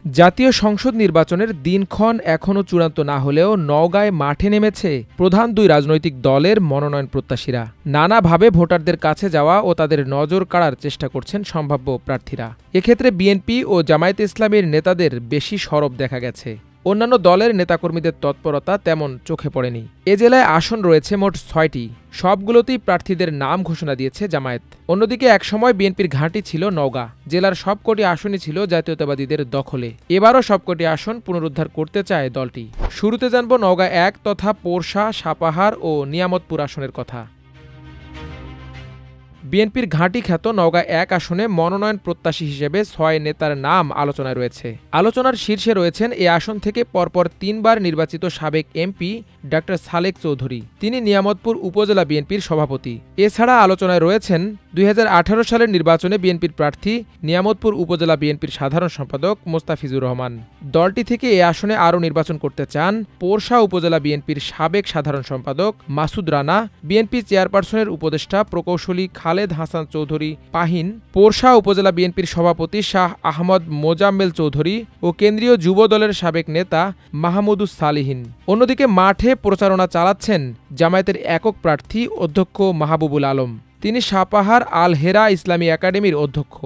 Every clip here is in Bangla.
জাতীয় সংসদ নির্বাচনের দিনক্ষণ এখনও চূড়ান্ত না হলেও নওগাঁয় মাঠে নেমেছে প্রধান দুই রাজনৈতিক দলের মনোনয়ন প্রত্যাশীরা। নানাভাবে ভোটারদের কাছে যাওয়া ও তাদের নজর কাড়ার চেষ্টা করছেন সম্ভাব্য প্রার্থীরা। এক্ষেত্রে বিএনপি ও জামায়াতে ইসলামীর নেতাদের বেশি সরব দেখা গেছে। অন্যান্য দলের নেতাকর্মীদের তৎপরতা তেমন চোখে পড়েনি। এ জেলায় আসন রয়েছে মোট ৬টি। সবগুলোতেই প্রার্থীদের নাম ঘোষণা দিয়েছে জামায়াত। অন্যদিকে একসময় বিএনপির ঘাঁটি ছিল নওগাঁ। জেলার সবকটি আসনই ছিল জাতীয়তাবাদীদের দখলে। এবারও সবকটি আসন পুনরুদ্ধার করতে চায় দলটি। শুরুতে জানব নওগাঁ ১ তথা পোরশা, সাপাহার ও নিয়ামতপুর আসনের কথা। বিএনপির ঘাঁটি খ্যাত নওগাঁ ১ আসনে মনোনয়ন প্রত্যাশী হিসেবে ৬ নেতার নাম আলোচনায় রয়েছে। আলোচনার শীর্ষে রয়েছেন এ আসন থেকে পরপর ৩ বার নির্বাচিত সাবেক এমপি ডা সালেক চৌধুরী। তিনি নিয়ামতপুর উপজেলা বিএনপির সভাপতি। এছাড়া আলোচনায় রয়েছেন ২০১৮ সালের নির্বাচনে বিএনপির প্রার্থী নিয়ামতপুর উপজেলা বিএনপির সাধারণ সম্পাদক মোস্তাফিজুর রহমান। দলটি থেকে এ আসনে আরও নির্বাচন করতে চান পোরশা উপজেলা বিএনপির সাবেক সাধারণ সম্পাদক মাসুদ রানা, বিএনপি চেয়ারপারসনের উপদেষ্টা প্রকৌশলী খালেদ হাসান চৌধুরী পাহিন, পোরশা উপজেলা বিএনপির সভাপতি শাহ আহমদ মোজাম্মেল চৌধুরী ও কেন্দ্রীয় যুব দলের সাবেক নেতা মাহমুদুস সালিহিন। অন্যদিকে মাঠে প্রচারণা চালাচ্ছেন জামায়াতের একক প্রার্থী অধ্যক্ষ মাহবুবুল আলম। তিনি সাপাহার আল হেরা ইসলামী একাডেমির অধ্যক্ষ।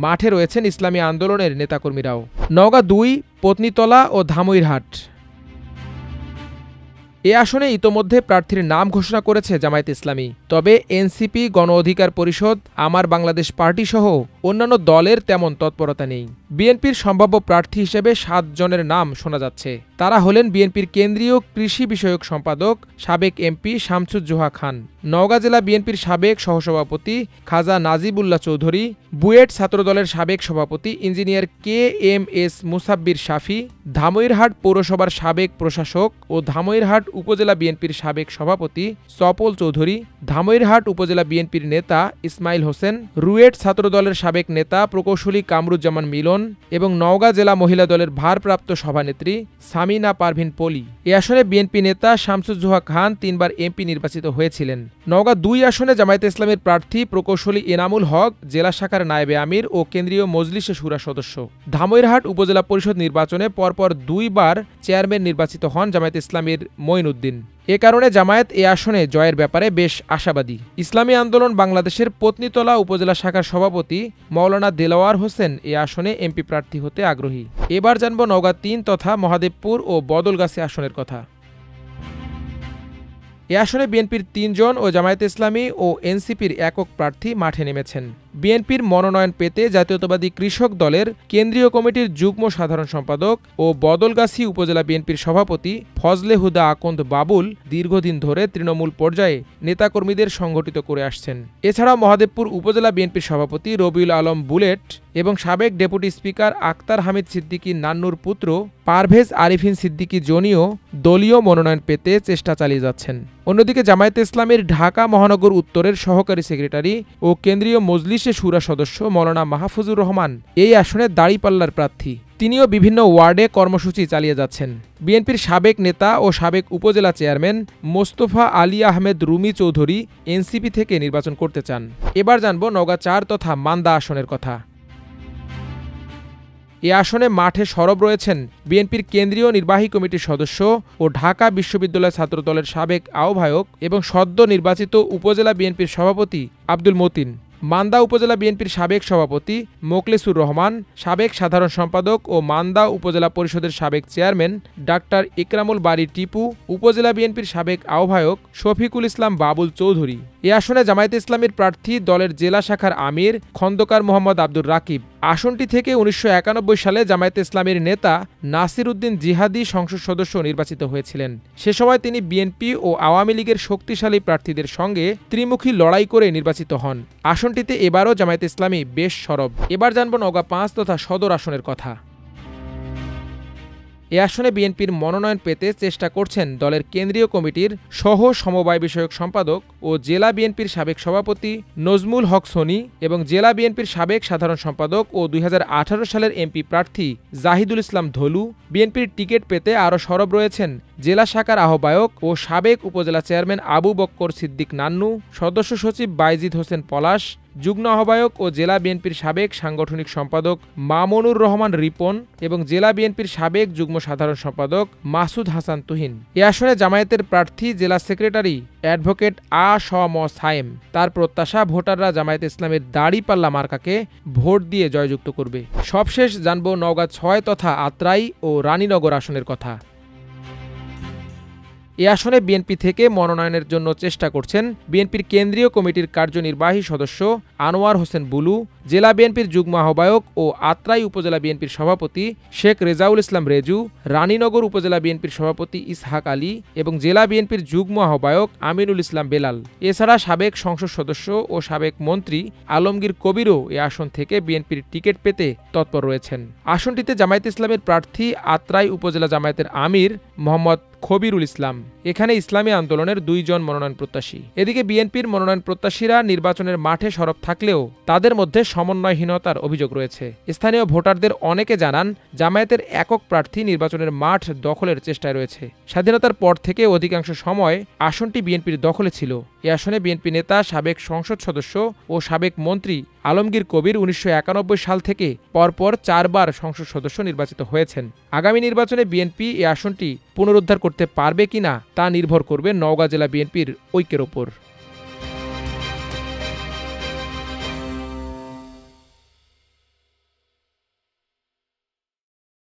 মাঠে রয়েছেন ইসলামী আন্দোলনের নেতাকর্মীরাও। নওগাঁ ২, পত্নীতলা ও ধামইরহাট। এ আসনে ইতোমধ্যে প্রার্থীর নাম ঘোষণা করেছে জামায়াতে ইসলামী। তবে এনসিপি, গণ অধিকার পরিষদ, আমার বাংলাদেশ পার্টি সহ অন্যান্য দলের তেমন তৎপরতা নেই। বিএনপির সম্ভাব্য প্রার্থী হিসেবে ৭ জনের নাম শোনা যাচ্ছে। তারা হলেন বিএনপির কেন্দ্রীয় কৃষি বিষয়ক সম্পাদক সাবেক এমপি শামসুজ্জোহা খান, নওগাঁ জেলা বিএনপির সাবেক সহসভাপতি খাজা নাজিবুল্লাহ চৌধুরী, বুয়েট ছাত্রদলের সাবেক সভাপতি ইঞ্জিনিয়ার KMS মুসাব্বির শাফি, ধামইরহাট পৌরসভার সাবেক প্রশাসক ও ধামইরহাট উপজেলা বিএনপির সাবেক সভাপতি চপল চৌধুরী, ধামইরহাট উপজেলা বিএনপির নেতা ইসমাইল হোসেন, রুয়েট ছাত্রদলের সাবেক নেতা প্রকৌশলী কামরুজ্জামান মিলন এবং নওগাঁ জেলা মহিলা দলের ভারপ্রাপ্ত সভানেত্রী সামিনা পারভিন পলি। এ আসনে বিএনপি নেতা শামসুজ্জোহা খান ৩ বার এমপি নির্বাচিত হয়েছিলেন। নওগাঁ ২ আসনে জামায়াতে ইসলামীর প্রার্থী প্রকৌশলী এনামুল হক জেলা শাখার নায়েবে আমির ও কেন্দ্রীয় মজলিসে শুরা সদস্য। ধামইরহাট উপজেলা পরিষদ নির্বাচনে পরপর ২ বার চেয়ারম্যান নির্বাচিত হন জামায়াতে ইসলামীর মঈনুদ্দিন। এ কারণে জামায়াত এ আসনে জয়ের ব্যাপারে বেশ আশাবাদী। ইসলামী আন্দোলন বাংলাদেশের পত্নীতলা উপজেলা শাখার সভাপতি মাওলানা দেলাওয়ার হোসেন এ আসনে এমপি প্রার্থী হতে আগ্রহী। এবার জানব নওগাঁ ৩ তথা মহাদেবপুর ও বদলগাছি আসনের কথা। এ আসনে বিএনপির ৩ জন ও জামায়াতে ইসলামী ও এনসিপির একক প্রার্থী মাঠে নেমেছেন। বিএনপির মনোনয়ন পেতে জাতীয়তাবাদী কৃষক দলের কেন্দ্রীয় কমিটির যুগ্ম সাধারণ সম্পাদক ও বদলগাছি উপজেলা বিএনপির সভাপতি ফজলে হুদা আকন্দ বাবুল দীর্ঘদিন ধরে তৃণমূল পর্যায়ে নেতাকর্মীদের সংগঠিত করে আসছেন। এছাড়াও মহাদেবপুর উপজেলা বিএনপির সভাপতি রবিউল আলম বুলেট এবং সাবেক ডেপুটি স্পিকার আক্তার হামিদ সিদ্দিকী নান্নুর পুত্র পারভেজ আরিফিন সিদ্দিকী জনিও দলীয় মনোনয়ন পেতে চেষ্টা চালিয়ে যাচ্ছেন। অন্যদিকে জামায়াতে ইসলামীর ঢাকা মহানগর উত্তরের সহকারী সেক্রেটারি ও কেন্দ্রীয় মজলিসে শুরা সদস্য মাওলানা মাহফুজুর রহমান এই আসনে দাঁড়িপাল্লার প্রার্থী। তিনিও বিভিন্ন ওয়ার্ডে কর্মসূচি চালিয়ে যাচ্ছেন। বিএনপির সাবেক নেতা ও সাবেক উপজেলা চেয়ারম্যান মোস্তফা আলী আহমেদ রুমি চৌধুরী এনসিপি থেকে নির্বাচন করতে চান। এবার জানব নওগাঁ ৪ তথা মান্দা আসনের কথা। এ আসনে মাঠে সরব রয়েছেন বিএনপির কেন্দ্রীয় নির্বাহী কমিটির সদস্য ও ঢাকা বিশ্ববিদ্যালয় ছাত্রদলের সাবেক আহ্বায়ক এবং সদ্য নির্বাচিত উপজেলা বিএনপির সভাপতি আব্দুল মতিন, মান্দা উপজেলা বিএনপির সাবেক সভাপতি মোকলেসুর রহমান, সাবেক সাধারণ সম্পাদক ও মান্দা উপজেলা পরিষদের সাবেক চেয়ারম্যান ডাক্তার ইকরামুল বারী টিপু, উপজেলা বিএনপির সাবেক আহ্বায়ক শফিকুল ইসলাম বাবুল চৌধুরী। এ আসনে জামায়াতে ইসলামীর প্রার্থী দলের জেলা শাখার আমির খন্দকার মোহাম্মদ আব্দুর রাকিব। আসনটি থেকে ১৯৯১ সালে জামায়াতে ইসলামীর নেতা নাসির উদ্দিন জিহাদি সংসদ সদস্য নির্বাচিত হয়েছিলেন। সে সময় তিনি বিএনপি ও আওয়ামী লীগের শক্তিশালী প্রার্থীদের সঙ্গে ত্রিমুখী লড়াই করে নির্বাচিত হন। আসনটিতে এবারও জামায়াতে ইসলামী বেশ সরব। এবার জানব নওগাঁ ৫ তথা সদর আসনের কথা। এ আসনে বিএনপির মনোনয়ন পেতে চেষ্টা করছেন দলের কেন্দ্রীয় কমিটির সহ সমবায় বিষয়ক সম্পাদক ও জেলা বিএনপির সাবেক সভাপতি নজমুল হক সনি এবং জেলা বিএনপির সাবেক সাধারণ সম্পাদক ও ২০১৮ সালের এমপি প্রার্থী জাহিদুল ইসলাম ধলু। বিএনপির টিকিট পেতে আরও সরব রয়েছেন জেলা শাখার আহ্বায়ক ও সাবেক উপজেলা চেয়ারম্যান আবু বক্কর সিদ্দিক নান্নু, সদস্য সচিব বাইজিদ হোসেন পলাশ, যুগ্ম আহ্বায়ক ও জেলা বিএনপির সাবেক সাংগঠনিক সম্পাদক মামুনুর রহমান রিপন এবং জেলা বিএনপির সাবেক যুগ্ম সাধারণ সম্পাদক মাসুদ হাসান তুহিন। এ আসনে জামায়াতের প্রার্থী জেলা সেক্রেটারি অ্যাডভোকেট আ.স.ম. সায়েম। তার প্রত্যাশা, ভোটাররা জামায়াত ইসলামের দাড়িপাল্লা মার্কাকে ভোট দিয়ে জয়যুক্ত করবে। সবশেষ জানব নওগাঁ ৬ তথা আত্রাই ও রানীনগর আসনের কথা। এ আসনে বিএনপি থেকে মনোনয়নের জন্য চেষ্টা করছেন বিএনপির কেন্দ্রীয় কমিটির কার্যনির্বাহী সদস্য আনোয়ার হোসেন বুলু, জেলা বিএনপির যুগ্ম আহ্বায়ক ও আত্রাই উপজেলা বিএনপির সভাপতি শেখ রেজাউল ইসলাম রেজু, রানীনগর উপজেলা বিএনপির সভাপতি ইসহাক আলী এবং জেলা বিএনপির যুগ্ম আহ্বায়ক আমিনুল ইসলাম বেলাল। এছাড়া সাবেক সংসদ সদস্য ও সাবেক মন্ত্রী আলমগীর কবিরও এ আসন থেকে বিএনপির টিকিট পেতে তৎপর রয়েছেন। আসনটিতে জামায়াত ইসলামের প্রার্থী আত্রাই উপজেলা জামায়াতের আমির মোহাম্মদ খবিরুল ইসলাম। এখানে ইসলামী আন্দোলনের 2 জন মনোনয়ন প্রত্যাশী। এদিকে বিএনপির মনোনয়ন প্রত্যাশীরা নির্বাচনের মাঠে সরব থাকলেও তাদের মধ্যে সমন্বয়হীনতার অভিযোগ রয়েছে। স্থানীয় ভোটারদের অনেকে জানান, জামায়াতের একক প্রার্থী নির্বাচনের মাঠ দখলের চেষ্টায় রয়েছে। স্বাধীনতার পর থেকে অধিকাংশ সময় আসনটি বিএনপির দখলে ছিল। এ আসনে বিএনপি নেতা, সাবেক সংসদ সদস্য ও সাবেক মন্ত্রী আলমগীর কবির 1991 সাল থেকে পরপর 4 বার সংসদ সদস্য নির্বাচিত হয়েছেন। আগামী নির্বাচনে বিএনপি এ আসনটি পুনরুদ্ধার করতে পারবে কিনা তা নির্ভর করবে নওগাঁ জেলা বিএনপির ঐক্যের ওপর।